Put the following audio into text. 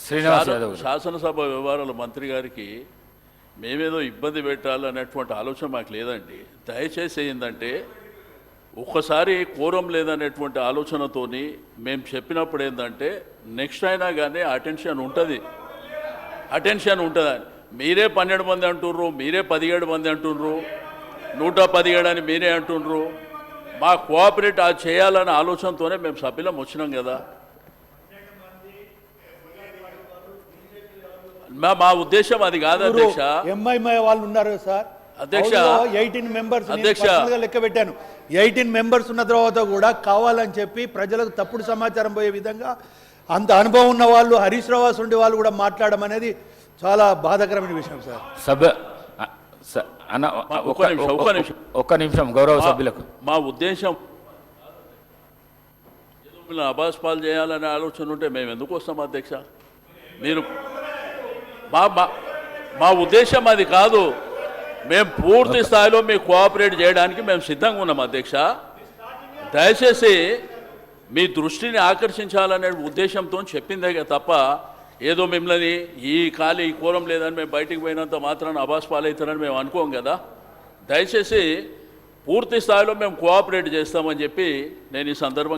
శ్రీనివాస్ యాదవ్ శాసనసభ వ్యవహారాల మంత్రి గారికి మేమేదో ఇబ్బంది పెట్టాలనేటువంటి ఆలోచన మాకు లేదండి. దయచేసి ఏంటంటే ఒక్కసారి కోరం లేదనేటువంటి ఆలోచనతోని మేము చెప్పినప్పుడు ఏంటంటే నెక్స్ట్ అయినా కానీ అటెన్షన్ ఉంటుంది. మీరే 12 మంది అంటుర్రు, మీరే 17 మంది అంటుర్రు, 117 అని మీరే అంటుర్రు. మా కోఆపరేట్ అది చేయాలనే ఆలోచనతోనే మేము సభ్యులం వచ్చినాం కదా. మా ఉద్దేశం అది కాదు అధ్యక్ష. ఎంఐఎంఐ వాళ్ళు ఉన్నారు సార్ అధ్యక్ష. 18 మెంబర్స్ లెక్క పెట్టాను. 18 మెంబర్స్ ఉన్న తర్వాత కూడా కావాలని చెప్పి ప్రజలకు తప్పుడు సమాచారం పోయే విధంగా అంత అనుభవం ఉన్న వాళ్ళు హరీష్ రావు ఉండే వాళ్ళు కూడా మాట్లాడడం అనేది చాలా బాధాకరమైన విషయం సార్. ఒక్క నిమిషం గౌరవ సభ్యులకు. మా ఉద్దేశం అబాస్పాలు చేయాలనే ఆలోచన ఉంటే మేము ఎందుకు వస్తాం అధ్యక్ష? మీరు మా ఉద్దేశం అది కాదు. మేము పూర్తి స్థాయిలో మీకు కోఆపరేట్ చేయడానికి మేము సిద్ధంగా ఉన్నాం అధ్యక్ష. దయచేసి మీ దృష్టిని ఆకర్షించాలనే ఉద్దేశంతో చెప్పిందే తప్ప ఏదో మిమ్మల్ని ఈ కోరం లేదని మేము బయటికి పోయినంత మాత్రాన అబాస్పాలు అవుతారని మేము అనుకోం కదా. దయచేసి పూర్తి స్థాయిలో మేము కోఆపరేట్ చేస్తామని చెప్పి నేను ఈ సందర్భంగా